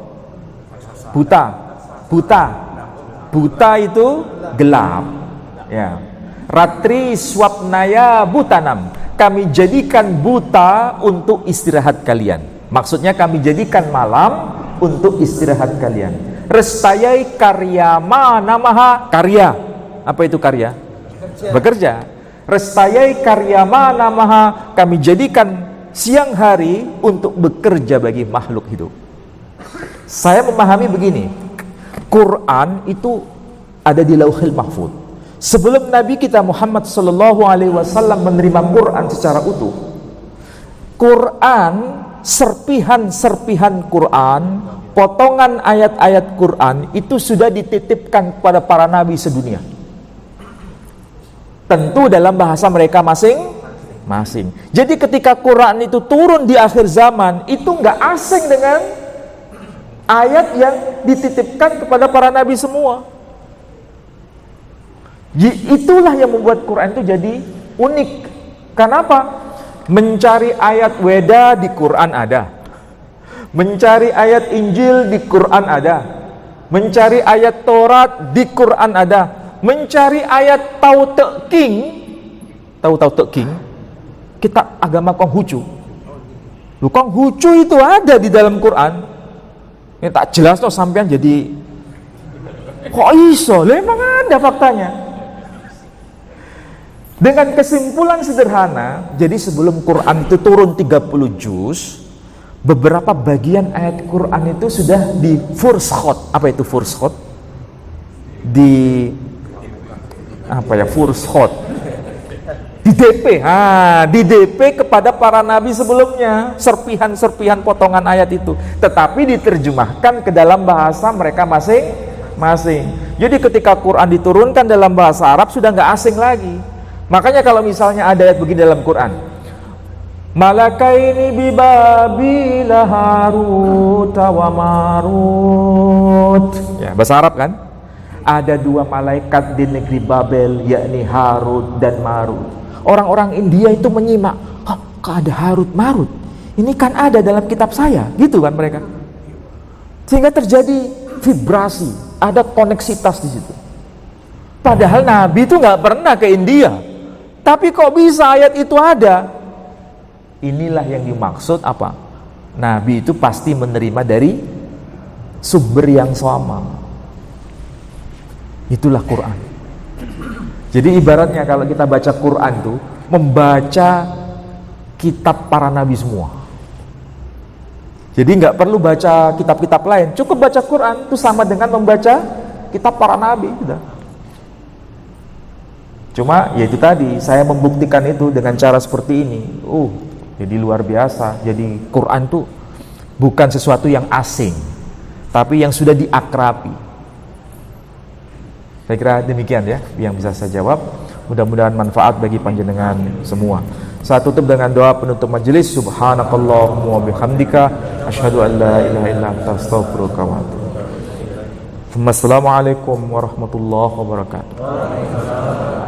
Buta. Buta. Buta itu gelap. Ya. Ratri swapnaya butanam. Kami jadikan buta untuk istirahat kalian. Maksudnya kami jadikan malam untuk istirahat kalian. Restayai karyama namaha. Karya. Apa itu karya? Bekerja. Restayai karyama namaha. Kami jadikan siang hari untuk bekerja bagi makhluk hidup. Saya memahami begini. Quran itu ada di Lauhil Mahfuz. Sebelum Nabi kita Muhammad sallallahu alaihi wasallam menerima Quran secara utuh, Quran, serpihan-serpihan Quran, potongan ayat-ayat Quran itu sudah dititipkan kepada para nabi sedunia. Tentu dalam bahasa mereka masing-masing. Jadi ketika Quran itu turun di akhir zaman, itu nggak asing dengan ayat yang dititipkan kepada para nabi semua. Itulah yang membuat Quran itu jadi unik. Kenapa? Mencari ayat Weda di Quran ada, mencari ayat Injil di Quran ada, mencari ayat Taurat di Quran ada, mencari ayat Tao Te King, tahu Te King, kitab agama Konghucu. Konghucu itu ada di dalam Quran. Ini tak jelas loh sampean jadi kok iso? Memang ada faktanya. Dengan kesimpulan sederhana, jadi sebelum Quran itu turun 30 juz, beberapa bagian ayat Quran itu sudah di furshot. Apa itu furshot? Di apa ya, furshot? Di DP. Di DP kepada para nabi sebelumnya, serpihan-serpihan potongan ayat itu. Tetapi diterjemahkan ke dalam bahasa mereka masing-masing. Jadi ketika Quran diturunkan dalam bahasa Arab sudah nggak asing lagi. Makanya kalau misalnya ada ayat begini dalam Quran, Malakaini bibabila Harut wa Marut. Ya, bahasa Arab kan? Ada dua malaikat di negeri Babel, yakni Harut dan Marut. Orang-orang India itu menyimak, kok ada Harut Marut? Ini kan ada dalam kitab saya, gitu kan mereka. Sehingga terjadi vibrasi, ada koneksitas di situ. Padahal Nabi itu nggak pernah ke India. Tapi kok bisa ayat itu ada? Inilah yang dimaksud apa? Nabi itu pasti menerima dari sumber yang sama. Itulah Quran. Jadi ibaratnya kalau kita baca Quran itu membaca kitab para nabi semua. Jadi nggak perlu baca kitab-kitab lain, cukup baca Quran itu sama dengan membaca kitab para nabi. Udah. Cuma ya itu tadi, saya membuktikan itu dengan cara seperti ini. Jadi luar biasa. Jadi Quran itu bukan sesuatu yang asing, tapi yang sudah diakrabi. Saya kira demikian ya yang bisa saya jawab. Mudah-mudahan manfaat bagi panjenengan semua. Saya tutup dengan doa penutup majelis. Subhanakallahumma wa bihamdika asyhadu an la ilaha illa anta astaghfiruka wa atubu ilaik. Assalamualaikum warahmatullahi wabarakatuh.